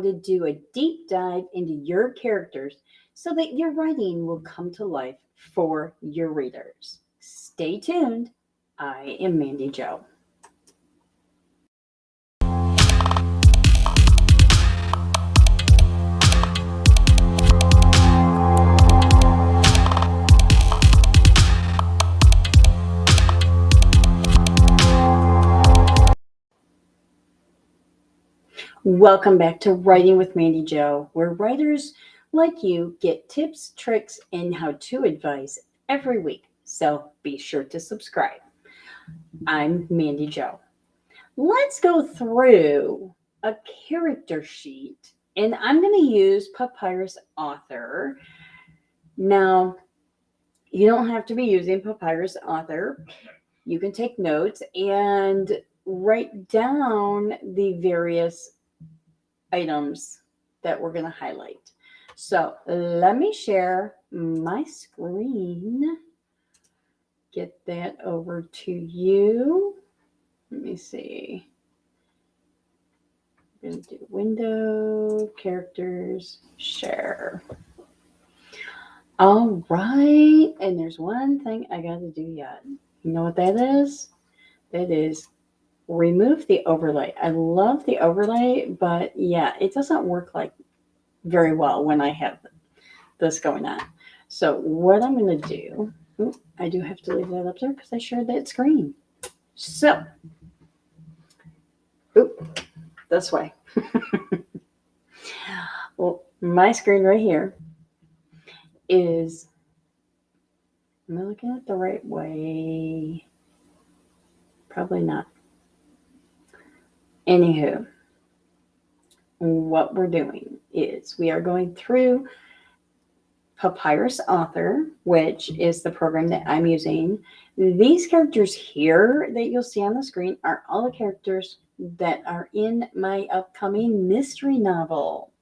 to do a deep dive into your characters so that your writing will come to life for your readers. Stay tuned. I am Mandy Joe. Welcome back to Writing with Mandy Joe, where writers like you get tips, tricks, and how to advice every week. So be sure to subscribe. I'm Mandy Joe. Let's go through a character sheet, and I'm going to use Papyrus Author. Now, you don't have to be using Papyrus Author. You can take notes and write down the various items that we're going to highlight. So let me share my screen. Get that over to you. Let me see. I'm going to do window, characters, share. All right. And there's one thing I got to do yet. You know what that is? That is remove the overlay. I love the overlay, but yeah, it doesn't work like very well when I have this going on. So what I'm going to do, I do have to leave that up there because I shared that screen. So, this way. Well, my screen right here is, am I looking at the right way? Probably not. Anywho, what we're doing is we are going through Papyrus Author, which is the program that I'm using. These characters here that you'll see on the screen are all the characters that are in my upcoming mystery novel.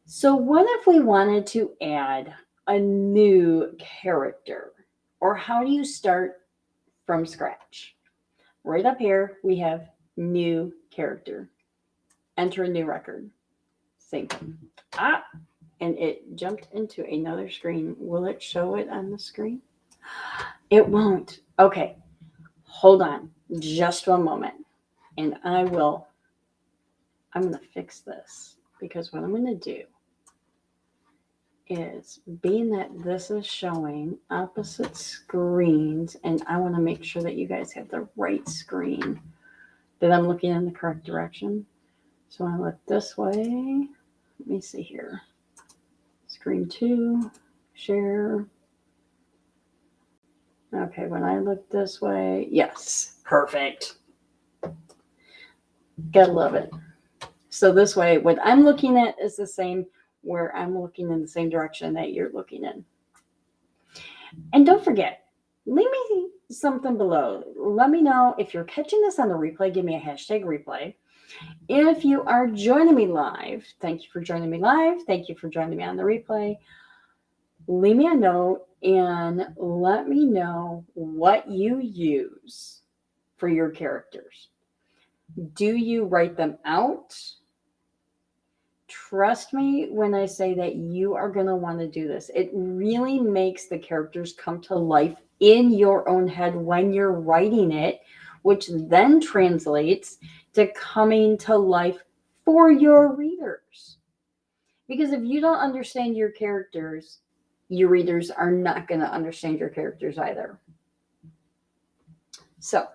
So what if we wanted to add a new character? Or how do you start from scratch? Right up here, we have new character. Enter a new record. Same thing. And it jumped into another screen. Will it show it on the screen? It won't. Okay. Hold on just one moment. And I'm going to fix this because what I'm going to do is, being that this is showing opposite screens, and I want to make sure that you guys have the right screen, that I'm looking in the correct direction. So I look this way. Let me see here. Screen 2, share. Okay, when I look this way, yes, perfect. Gotta love it. So this way, what I'm looking at is the same, where I'm looking in the same direction that you're looking in. And don't forget, leave me something below. Let me know if you're catching this on the replay. Give me a hashtag replay. If you are joining me live, thank you for joining me live. Thank you for joining me on the replay. Leave me a note and let me know what you use for your characters. Do you write them out? Trust me when I say that you are going to want to do this. It really makes the characters come to life in your own head when you're writing it, which then translates to coming to life for your readers. Because if you don't understand your characters, your readers are not going to understand your characters either. So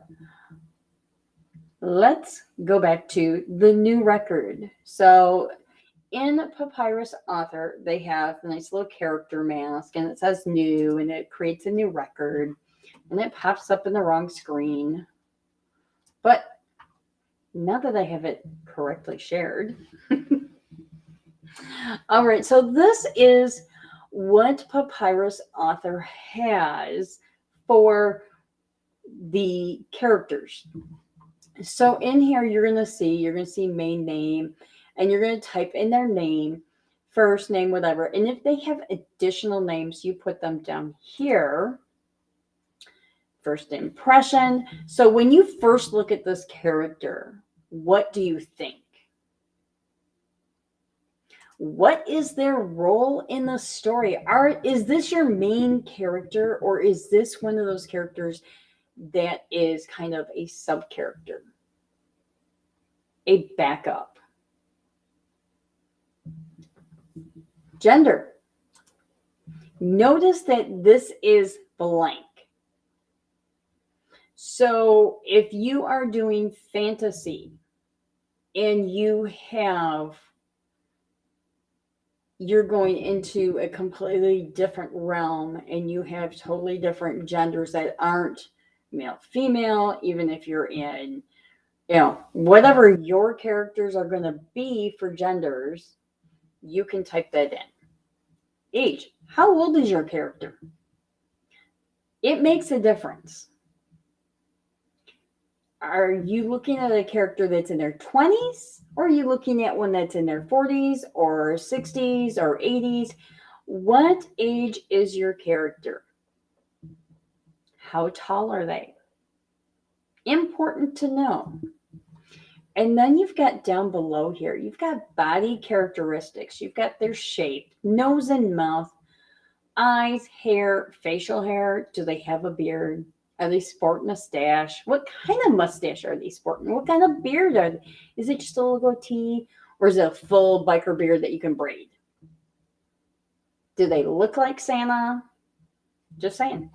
let's go back to the new record. So in Papyrus Author, they have a nice little character mask, and it says new, and it creates a new record, and it pops up in the wrong screen. But now that I have it correctly shared, all right, so this is what Papyrus Author has for the characters. So in here, you're going to see main name, and you're going to type in their name, first name, whatever. And if they have additional names, you put them down here. First impression. So when you first look at this character, what do you think? What is their role in the story? Is this your main character, or is this one of those characters that is kind of a sub character, a backup? Gender. Notice that this is blank. So if you are doing fantasy and you're going into a completely different realm and you have totally different genders that aren't male, female, even if you're in, whatever your characters are going to be for genders, you can type that in. Age. How old is your character? It makes a difference. Are you looking at a character that's in their 20s, or are you looking at one that's in their 40s or 60s or 80s? What age is your character? How tall are they? Important to know. And then you've got down below here, you've got body characteristics. You've got their shape, nose and mouth, eyes, hair, facial hair. Do they have a beard? Are they sporting a stash? What kind of mustache are they sporting? What kind of beard are they? Is it just a little goatee, or is it a full biker beard that you can braid? Do they look like Santa? Just saying.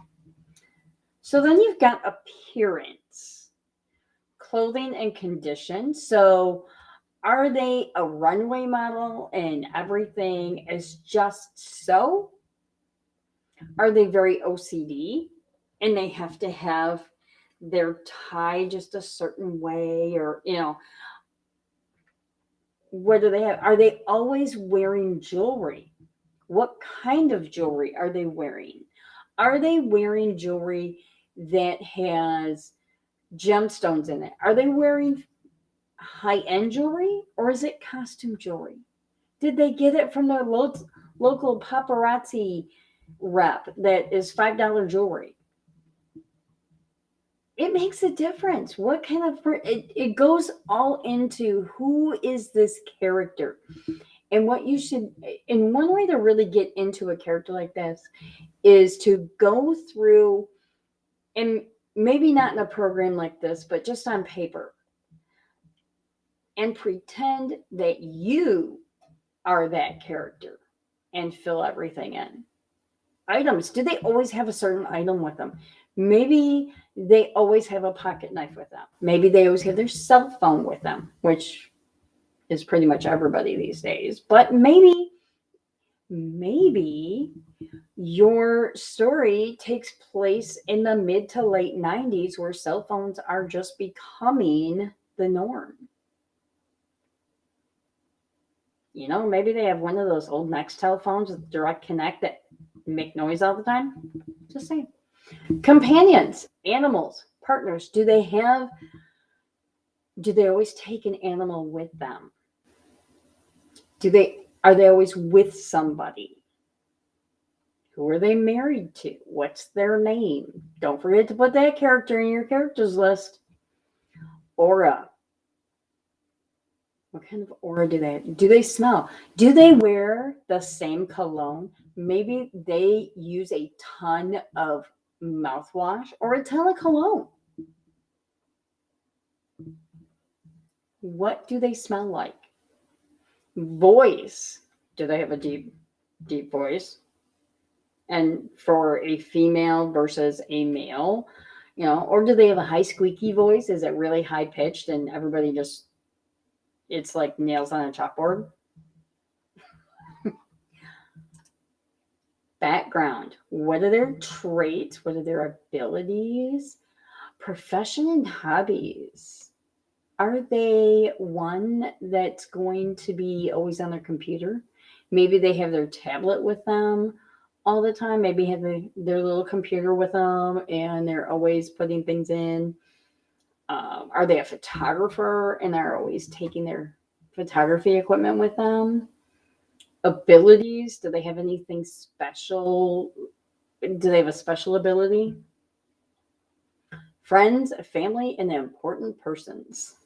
So then you've got appearance, clothing and condition. So are they a runway model and everything is just so? Are they very OCD and they have to have their tie just a certain way, or, what do they have? Are they always wearing jewelry? What kind of jewelry are they wearing? Are they wearing jewelry that has gemstones in it? Are they wearing high-end jewelry, or is it costume jewelry? Did they get it from their local paparazzi rep that is $5 jewelry? It makes a difference. What kind of it goes all into who is this character, and what you should. And one way to really get into a character like this is to go through, and maybe not in a program like this, but just on paper, and pretend that you are that character and fill everything in. Items. Do they always have a certain item with them? Maybe they always have a pocket knife with them. Maybe they always have their cell phone with them, which is pretty much everybody these days. But maybe your story takes place in the mid to late 90s, where cell phones are just becoming the norm. Maybe they have one of those old Nextel phones with direct connect that make noise all the time. Just saying. Companions, animals, partners. Do they always take an animal with them? Are they always with somebody? Who are they married to? What's their name? Don't forget to put that character in your characters list. Aura. What kind of aura do they smell? Do they wear the same cologne? Maybe they use a ton of mouthwash or a ton of cologne. What do they smell like? Voice. Do they have a deep voice? And for a female versus a male, or do they have a high squeaky voice? Is it really high pitched and everybody just, it's like nails on a chalkboard? Background. What are their traits? What are their abilities? Profession and hobbies. Are they one that's going to be always on their computer? Maybe they have their tablet with them all the time. Maybe have their little computer with them and they're always putting things in. Are they a photographer and they're always taking their photography equipment with them? Abilities. Do they have anything special? Do they have a special ability? Friends, family, and important persons.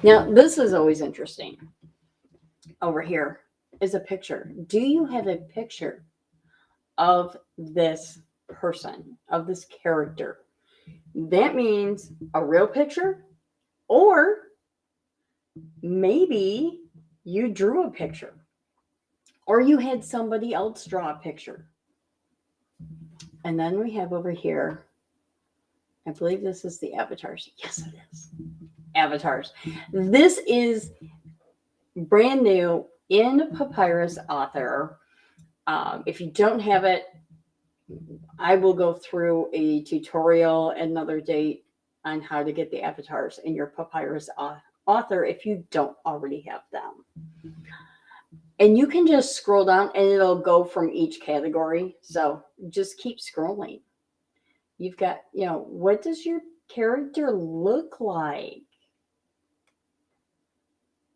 Now, this is always interesting. over here is a picture. Do you have a picture of this person, of this character? That means a real picture, or maybe you drew a picture, or you had somebody else draw a picture. And then we have over here, I believe this is the avatars. Yes, it is. Avatars. This is brand new in Papyrus Author. If you don't have it, I will go through a tutorial another date on how to get the avatars in your Papyrus Author if you don't already have them. And you can just scroll down and it'll go from each category. So just keep scrolling. You've got, what does your character look like?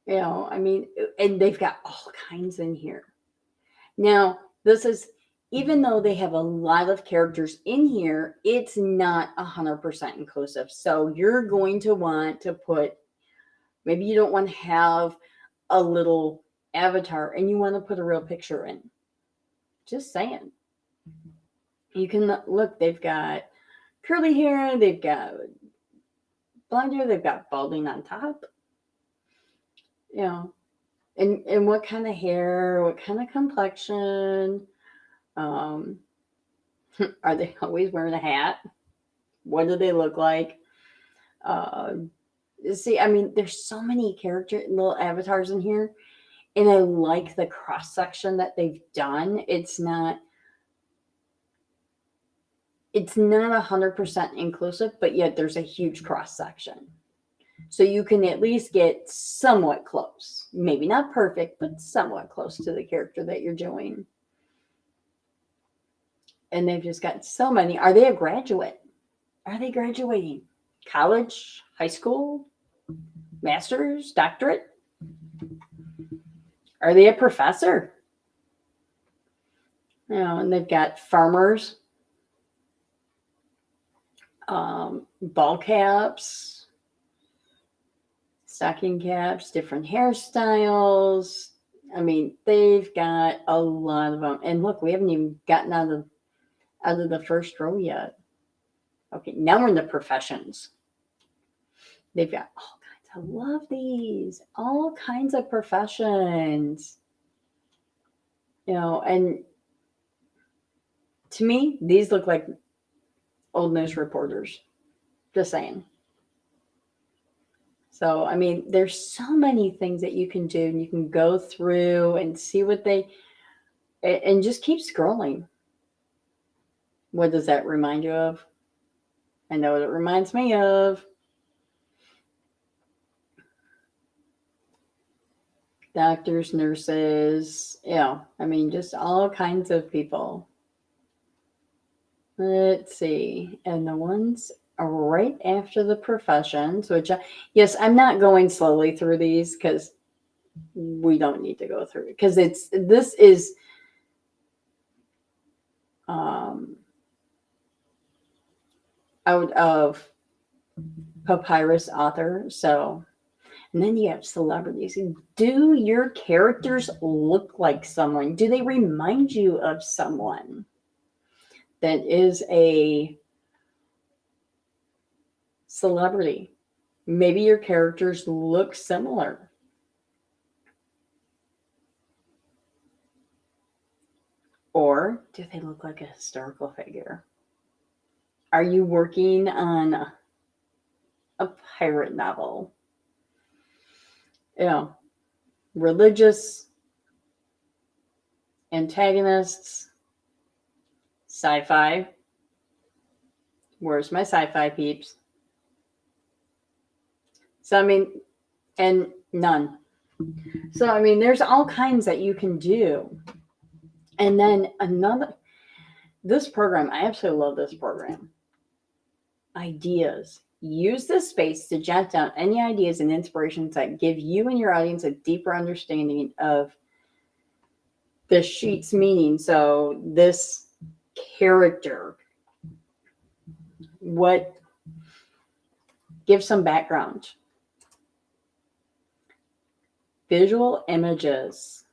And they've got all kinds in here. Now, this is, even though they have a lot of characters in here, it's not 100% inclusive. So you're going to want to put, maybe you don't want to have a little avatar and you want to put a real picture in. Just saying. You can look, they've got curly hair, they've got blonde hair, they've got balding on top. And what kind of hair, what kind of complexion, are they always wearing a hat? What do they look like? There's so many little avatars in here, and I like the cross section that they've done. It's not 100% inclusive, but yet there's a huge cross section. So you can at least get somewhat close. Maybe not perfect, but somewhat close to the character that you're doing. And they've just got so many. Are they a graduate? Are they graduating? College? High school? Master's? Doctorate? Are they a professor? And they've got farmers, ball caps, stocking caps, different hairstyles. They've got a lot of them. And look, we haven't even gotten out of the first row yet. Okay, now we're in the professions. They've got all kinds. I love these. All kinds of professions. And to me, these look like old news reporters. Just saying. So, there's so many things that you can do, and you can go through and see and just keep scrolling. What does that remind you of? I know what it reminds me of. Doctors, nurses, just all kinds of people. Let's see. And the ones right after the professions, which, yes, I'm not going slowly through these because we don't need to go through it. Because this is out of Papyrus Author. So, and then you have celebrities. Do your characters look like someone? Do they remind you of someone that is a celebrity? Maybe your characters look similar. Or do they look like a historical figure? Are you working on a pirate novel? Religious antagonists, sci-fi. Where's my sci-fi peeps? So, and none. So, there's all kinds that you can do. And then this program, I absolutely love this program. Ideas. Use this space to jot down any ideas and inspirations that give you and your audience a deeper understanding of the sheet's meaning. So this character, give some background. Visual images,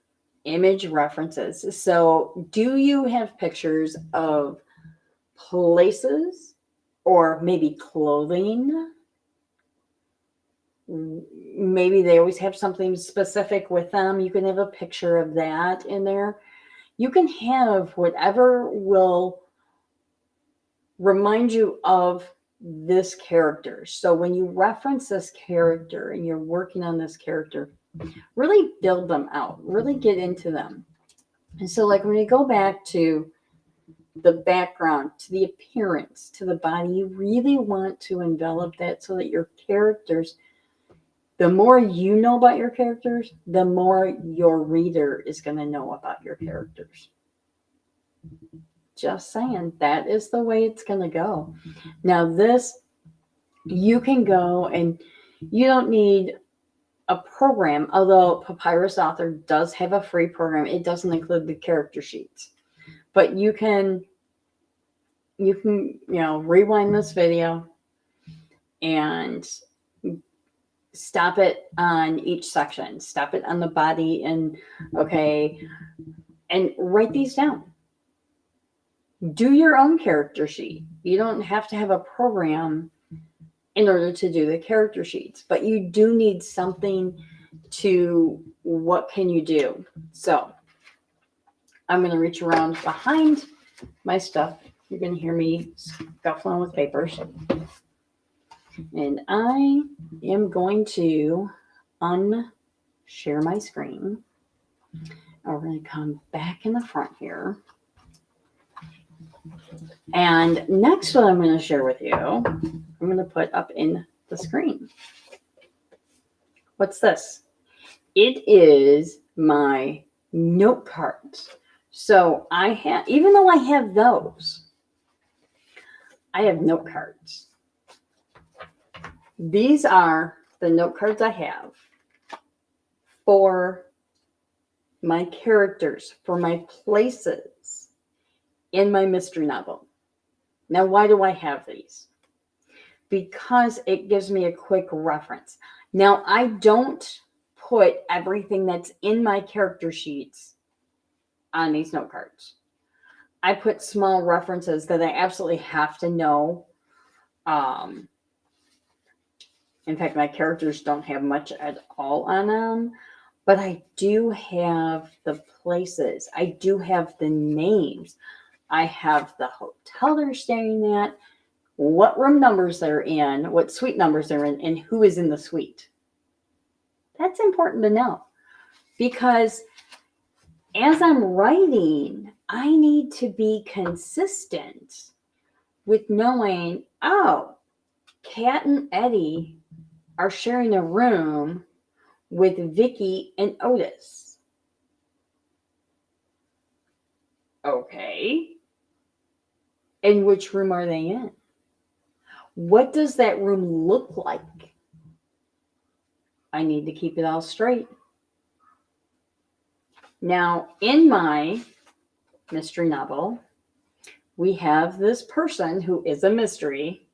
image references. So, do you have pictures of places or maybe clothing? Maybe they always have something specific with them. You can have a picture of that in there. You can have whatever will remind you of this character. So when you reference this character and you're working on this character, really build them out, really get into them. And so, like, when you go back to the background, to the appearance, to the body, you really want to envelop that so that your characters, the more you know about your characters, the more your reader is going to know about your characters. Just saying, that is the way it's going to go. Now, this, you can go and you don't need a program, although Papyrus Author does have a free program. It doesn't include the character sheets, but you can rewind this video and stop it on each section, stop it on the body, and write these down. Do your own character sheet. You don't have to have a program in order to do the character sheets, but you do need something to, what can you do? So I'm going to reach around behind my stuff. You're going to hear me scuffling with papers. And I am going to unshare my screen. And we're going to come back in the front here. And next, what I'm going to share with you, I'm going to put up in the screen. What's this? It is my note cards. So I have, even though I have those, I have note cards. These are the note cards I have for my characters, for my places in my mystery novel. Now, why do I have these? Because it gives me a quick reference. Now, I don't put everything that's in my character sheets on these note cards. I put small references that I absolutely have to know. In fact, my characters don't have much at all on them, but I do have the places. I do have the names. I have the hotel they're staying at, what room numbers they're in, what suite numbers they're in, and who is in the suite. That's important to know, because as I'm writing, I need to be consistent with knowing, oh, Kat and Eddie are sharing a room with Vicky and Otis. Okay. And which room are they in? What does that room look like? I need to keep it all straight. Now, in my mystery novel, we have this person who is a mystery.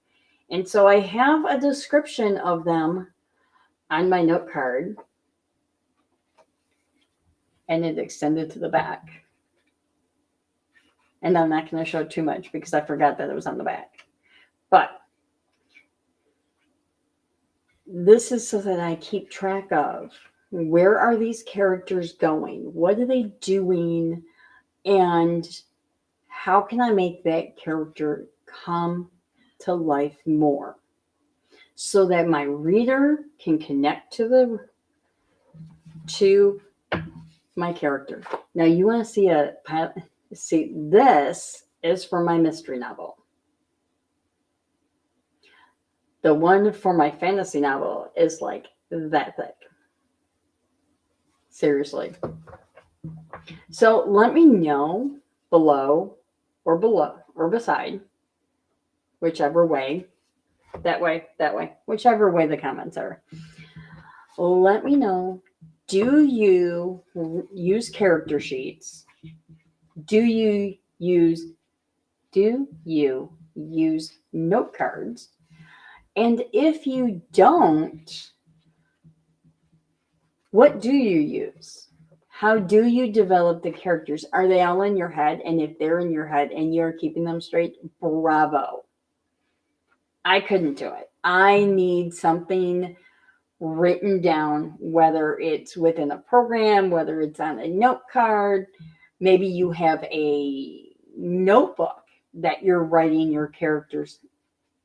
And so I have a description of them on my note card. And it extended to the back. And I'm not going to show too much because I forgot that it was on the back. But this is so that I keep track of, where are these characters going? What are they doing? And how can I make that character come to life more so that my reader can connect to my character? Now, you want to see this is for my mystery novel. The one for my fantasy novel is like that thick. Seriously. So let me know below or beside, whichever way, that way, whichever way the comments are. Let me know, do you use character sheets? Do you use note cards? And if you don't, What do you use? How do you develop the characters? Are they all in your head? And if they're in your head and you're keeping them straight, bravo. I couldn't do it. I need something written down, whether it's within a program, whether it's on a note card. Maybe you have a notebook that you're writing your characters'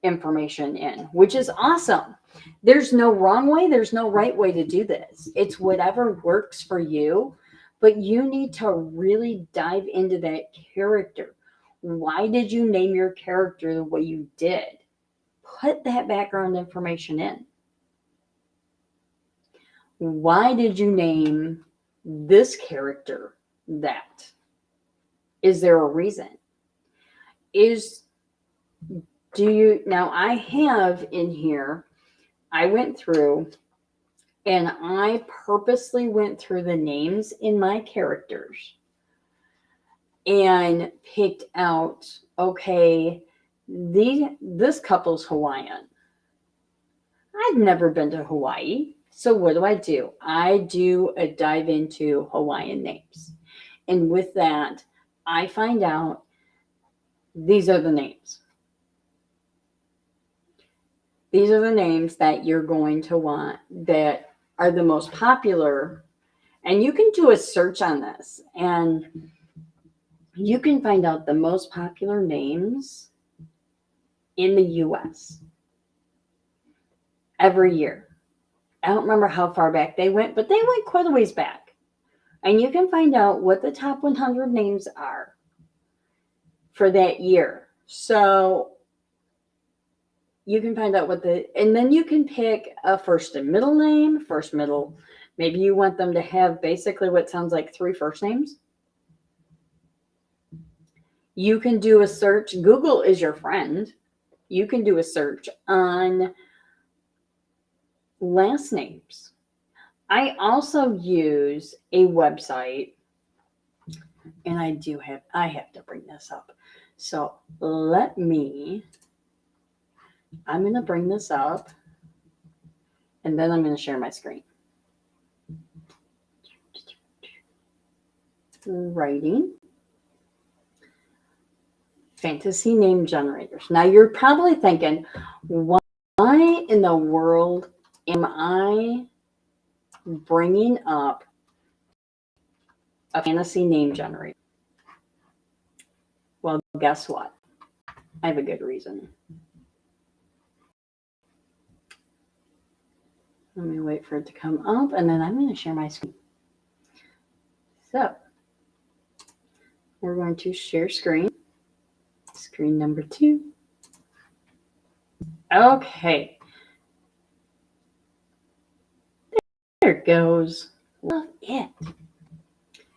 information in, which is awesome. There's no wrong way, there's no right way to do this. It's whatever works for you, but you need to really dive into that character. Why did you name your character the way you did? Put that background information in. Why did you name this character that? Is there a reason? Now I have in here, I went through and I purposely went through the names in my characters and picked out, okay, this couple's Hawaiian. I've never been to Hawaii. So what do? I do a dive into Hawaiian names. And with that, I find out these are the names. These are the names that you're going to want that are the most popular. And you can do a search on this and you can find out the most popular names in the US every year. I don't remember how far back they went, but they went quite a ways back. And you can find out what the top 100 names are for that year. So you can find out and then you can pick a first and middle name, first, middle. Maybe you want them to have basically what sounds like 3 first names. You can do a search. Google is your friend. You can do a search on last names. I also use a website, and I have to bring this up. So I'm going to bring this up, and then I'm going to share my screen. Writing. Fantasy name generators. Now you're probably thinking, why in the world am I bringing up a fantasy name generator? Well, guess what? I have a good reason. Let me wait for it to come up, and then I'm going to share my screen. So we're going to share screen. Screen number 2. Okay. There it goes. Love it.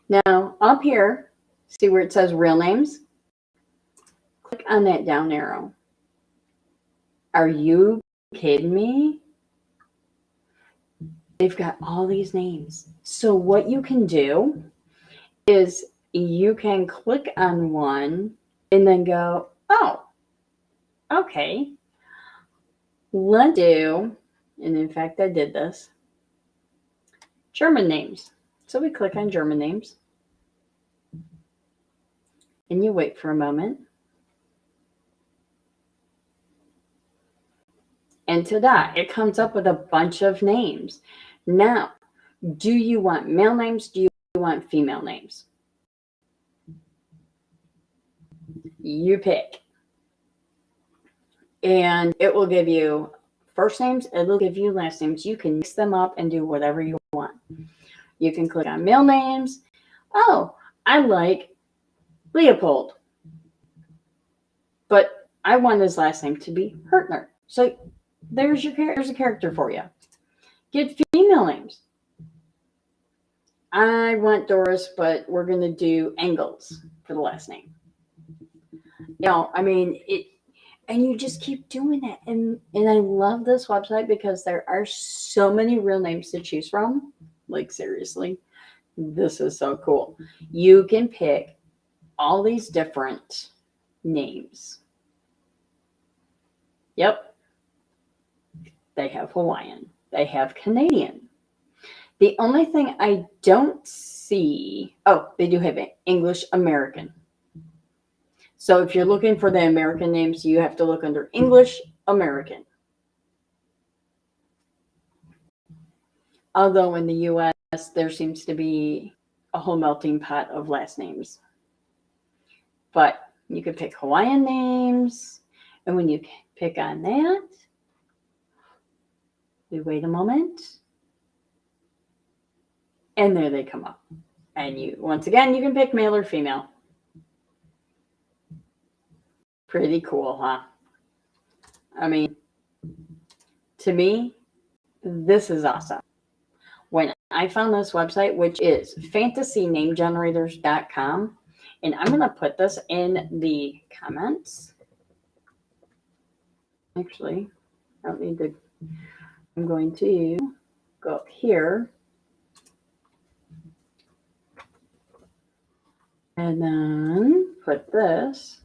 Now, up here, see where it says real names? Click on that down arrow. Are you kidding me? They've got all these names. So what you can do is you can click on one and then go, oh, okay. Let's do, and in fact, I did this, German names. So we click on German names. And you wait for a moment. And ta-da, it comes up with a bunch of names. Now, do you want male names? Do you want female names? You pick. And it will give you first names. It'll give you last names. You can mix them up and do whatever you want. You can click on male names. Oh, I like Leopold. But I want his last name to be Hertner. So there's a character for you. Get female names. I want Doris, but we're going to do Engels for the last name. And you just keep doing that. And I love this website because there are so many real names to choose from. Like, seriously, this is so cool. You can pick all these different names. Yep. They have Hawaiian. They have Canadian. The only thing I don't see, oh, they do have English American. So if you're looking for the American names, you have to look under English American. Although in the US, there seems to be a whole melting pot of last names. But you could pick Hawaiian names. And when you pick on that, we wait a moment. And there they come up. And you, once again, you can pick male or female. Pretty cool, huh? I mean, to me, this is awesome. When I found this website, which is fantasynamegenerators.com, and I'm going to put this in the comments. Actually, I don't need to. I'm going to go up here and then put this.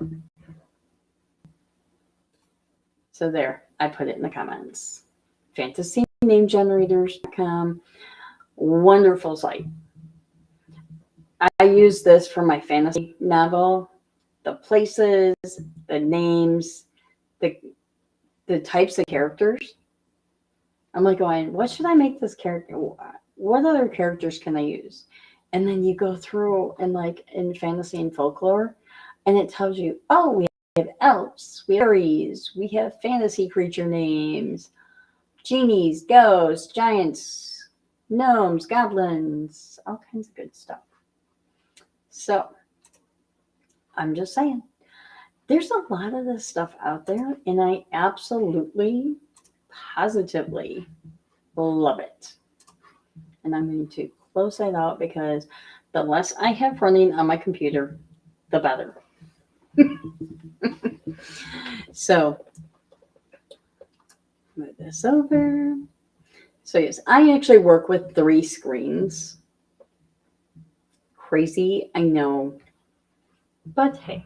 So there, I put it in the comments. fantasynamegenerators.com. Wonderful site. I use this for my fantasy novel, the places, the names, the types of characters. I'm like going, what should I make this character? What other characters can I use? And then you go through and like in fantasy and folklore, and it tells you, oh, we have elves, we have fairies, we have fantasy creature names, genies, ghosts, giants, gnomes, goblins, all kinds of good stuff. So I'm just saying, there's a lot of this stuff out there, and I absolutely, positively love it. And I'm going to close that out because the less I have running on my computer, the better. So move this over. So yes, I actually work with 3 screens. Crazy, I know, but hey.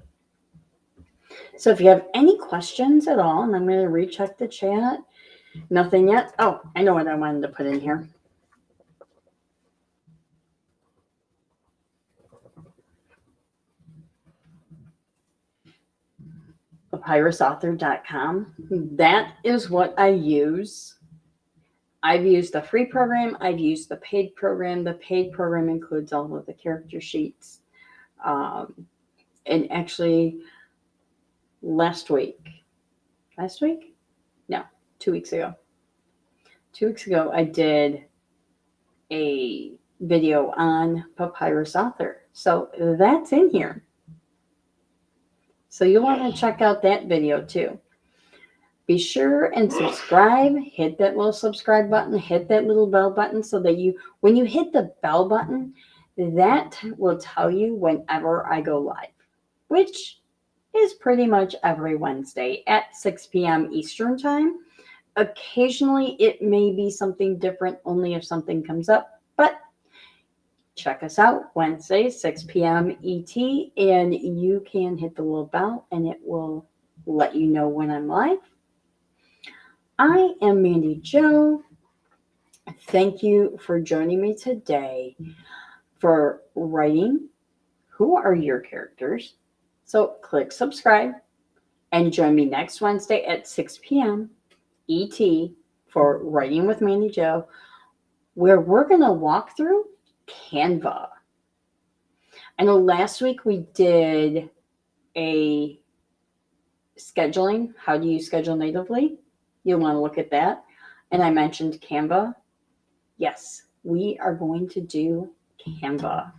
So if you have any questions at all, and I'm going to recheck the chat. Nothing yet. Oh, I know what I wanted to put in here. papyrusauthor.com. That is what I use. I've used the free program. I've used the paid program. The paid program includes all of the character sheets. And actually, last week? No, 2 weeks ago. 2 weeks ago, I did a video on Papyrus Author. So that's in here. So you'll want to check out that video too. Be sure and subscribe. Hit that little subscribe button. Hit that little bell button so that when you hit the bell button, that will tell you whenever I go live, which is pretty much every Wednesday at 6 p.m. Eastern Time. Occasionally, it may be something different only if something comes up, but check us out Wednesday, 6 p.m. ET, and you can hit the little bell and it will let you know when I'm live. I am Mandy Jo. Thank you for joining me today for writing Who Are Your Characters? So click subscribe and join me next Wednesday at 6 p.m. ET for Writing with Mandy Jo, where we're going to walk through Canva. I know last week we did a scheduling. How do you schedule natively? You'll want to look at that. And I mentioned Canva. Yes, we are going to do Canva.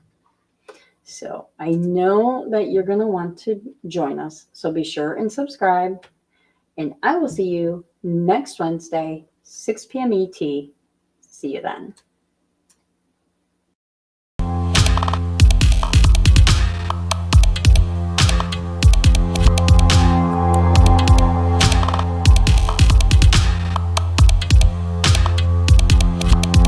So I know that you're going to want to join us. So be sure and subscribe. And I will see you next Wednesday, 6 p.m. ET. See you then.